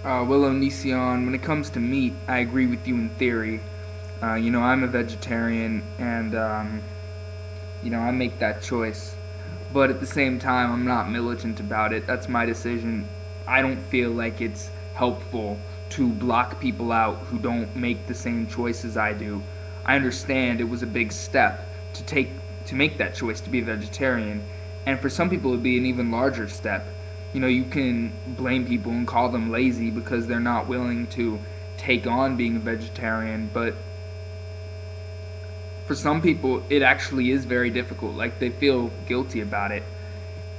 Well, Onision, when it comes to meat, I agree with you in theory. I'm a vegetarian, and I make that choice. But at the same time, I'm not militant about it. That's my decision. I don't feel like it's helpful to block people out who don't make the same choices I do. I understand it was a big step to make that choice to be a vegetarian, and for some people it'd be an even larger step. You can blame people and call them lazy because they're not willing to take on being a vegetarian, but for some people it actually is very difficult. Like, they feel guilty about it,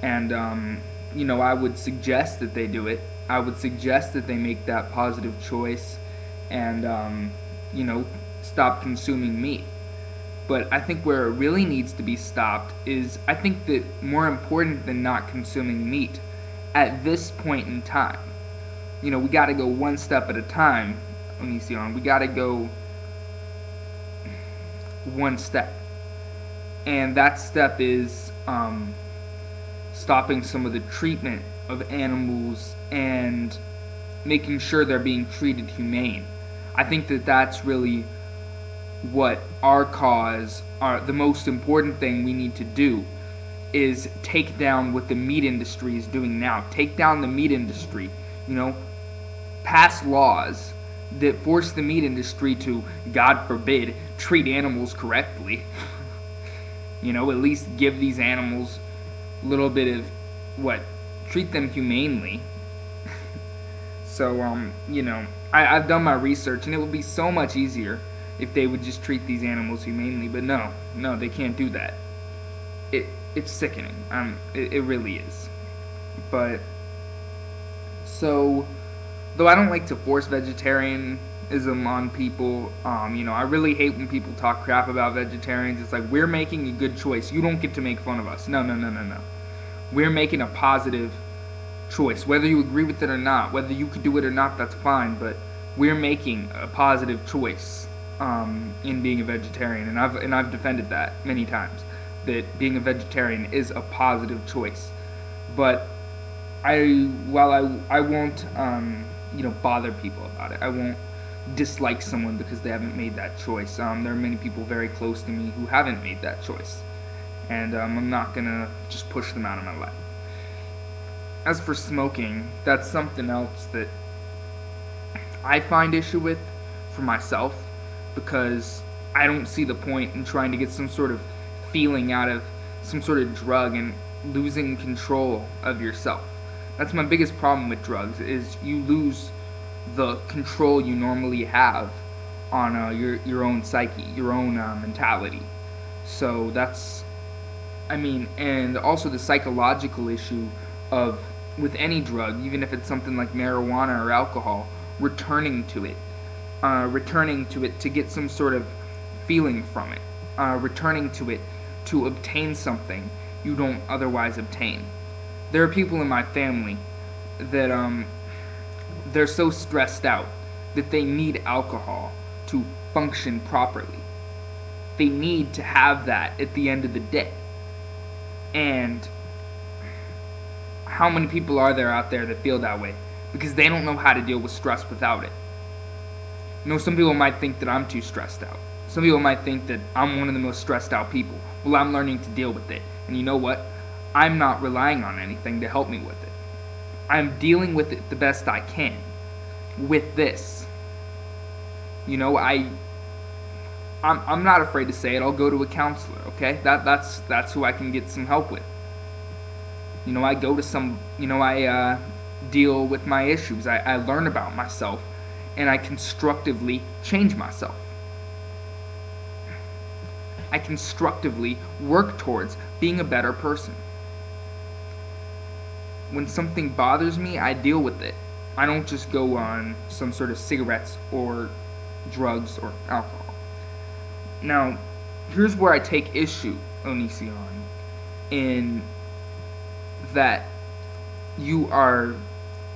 and I would suggest that they do it. I would suggest that they make that positive choice, and you know stop consuming meat. But I think where it really needs to be stopped is, I think that more important than not consuming meat at this point in time, we got to go one step at a time, Onision. We got to go one step. And that step is stopping some of the treatment of animals and making sure they're being treated humane. I think that that's really what our cause, the most important thing we need to do is take down what the meat industry is doing now. Take down the meat industry. Pass laws that force the meat industry to, God forbid, treat animals correctly. At least give these animals a little bit of what? Treat them humanely. So, I've done my research, and it would be so much easier if they would just treat these animals humanely. But no, they can't do that. It's sickening. It really is. But so, though I don't like to force vegetarianism on people, I really hate when people talk crap about vegetarians. It's like, we're making a good choice. You don't get to make fun of us. No, no, no, no, no. We're making a positive choice. Whether you agree with it or not, whether you could do it or not, that's fine. But we're making a positive choice in being a vegetarian, and I've defended that many times. That being a vegetarian is a positive choice. But while I won't bother people about it. I won't dislike someone because they haven't made that choice. There are many people very close to me who haven't made that choice, and I'm not gonna just push them out of my life. As for smoking, that's something else that I find issue with for myself, because I don't see the point in trying to get some sort of feeling out of some sort of drug and losing control of yourself. That's my biggest problem with drugs, is you lose the control you normally have on your own psyche, your own mentality. So and also the psychological issue of, with any drug, even if it's something like marijuana or alcohol, returning to it to get some sort of feeling from it, returning to it to obtain something you don't otherwise obtain. There are people in my family that they're so stressed out that they need alcohol to function properly. They need to have that at the end of the day. And how many people are there out there that feel that way? Because they don't know how to deal with stress without it. Some people might think that I'm too stressed out. Some people might think that I'm one of the most stressed out people. Well, I'm learning to deal with it. And you know what? I'm not relying on anything to help me with it. I'm dealing with it the best I can with this. I'm not afraid to say it. I'll go to a counselor, okay? That's who I can get some help with. I go to I deal with my issues. I learn about myself, and I constructively change myself. I constructively work towards being a better person. When something bothers me, I deal with it. I don't just go on some sort of cigarettes or drugs or alcohol. Now, here's where I take issue, Onision, in that you are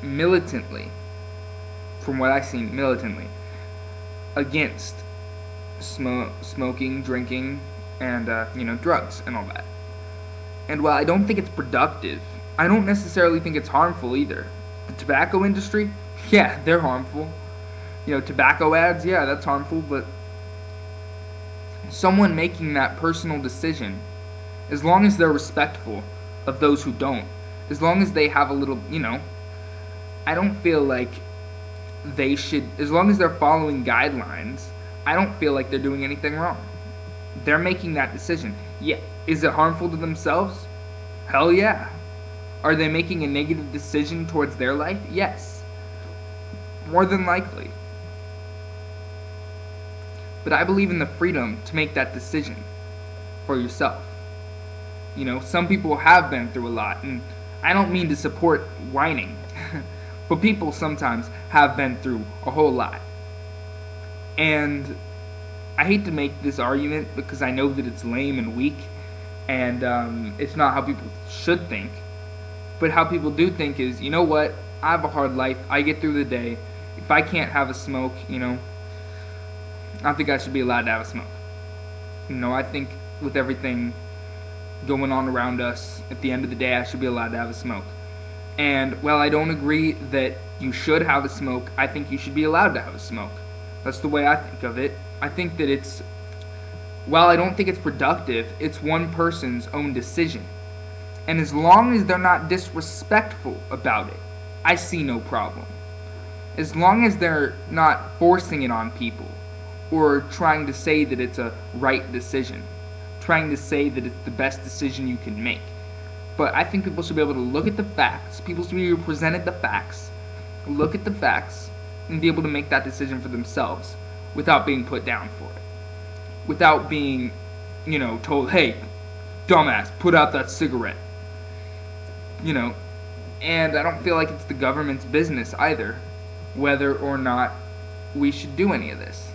militantly, from what I've seen, militantly against smoking, drinking, and drugs and all that. And while I don't think it's productive, I don't necessarily think it's harmful either. The tobacco industry, Yeah, they're harmful. Tobacco ads, yeah, that's harmful, but someone making that personal decision, as long as they're respectful of those who don't, as long as they have a little, I don't feel like they should, as long as they're following guidelines, I don't feel like they're doing anything wrong. They're making that decision. Yeah, is it harmful to themselves? Hell yeah. Are they making a negative decision towards their life? Yes. More than likely. But I believe in the freedom to make that decision for yourself. Some people have been through a lot, and I don't mean to support whining, but people sometimes have been through a whole lot. And I hate to make this argument because I know that it's lame and weak, and it's not how people should think. But how people do think is, you know what, I have a hard life, I get through the day. If I can't have a smoke, I think I should be allowed to have a smoke. I think with everything going on around us, at the end of the day, I should be allowed to have a smoke. And while I don't agree that you should have a smoke, I think you should be allowed to have a smoke. That's the way I think of it. I think that while I don't think it's productive, it's one person's own decision. And as long as they're not disrespectful about it, I see no problem. As long as they're not forcing it on people, or trying to say that it's a right decision, trying to say that it's the best decision you can make. But I think people should be able to look at the facts, people should be presented the facts, look at the facts, and be able to make that decision for themselves without being put down for it. Without being, told, hey, dumbass, put out that cigarette. And I don't feel like it's the government's business either, whether or not we should do any of this.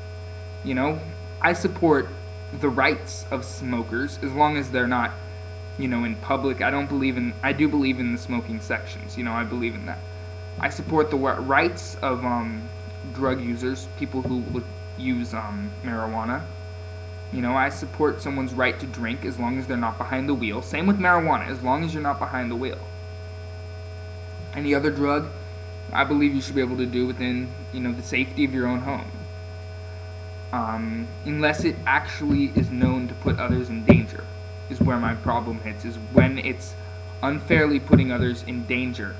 I support the rights of smokers as long as they're not, in public. I do believe in the smoking sections. I believe in that. I support the rights of drug users, people who would use marijuana. I support someone's right to drink as long as they're not behind the wheel. Same with marijuana, as long as you're not behind the wheel. Any other drug, I believe you should be able to do within, the safety of your own home. Unless it actually is known to put others in danger, is where my problem hits, is when it's unfairly putting others in danger.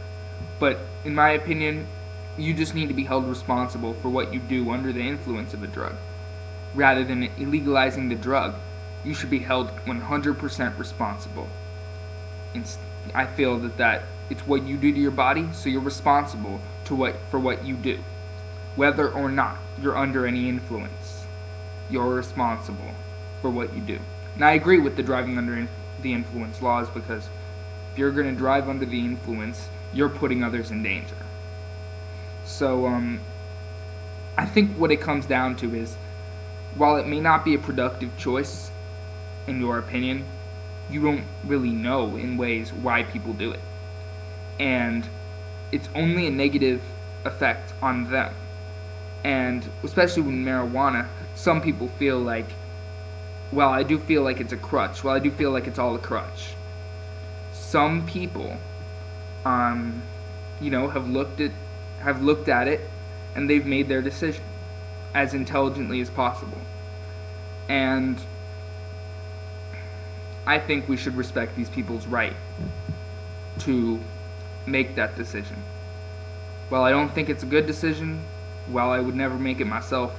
But in my opinion, you just need to be held responsible for what you do under the influence of a drug. Rather than illegalizing the drug, you should be held 100% responsible. I feel that it's what you do to your body, so you're responsible for what you do. Whether or not you're under any influence, you're responsible for what you do. And I agree with the driving under the influence laws, because if you're going to drive under the influence, you're putting others in danger. So I think what it comes down to is, while it may not be a productive choice, in your opinion, you don't really know in ways why people do it. And it's only a negative effect on them. And especially with marijuana, some people feel like, well, I do feel like it's a crutch. Well, I do feel like it's all a crutch. Some people, have looked at it, and they've made their decision as intelligently as possible. And I think we should respect these people's right to make that decision. While I don't think it's a good decision, while I would never make it myself,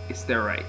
it's their right.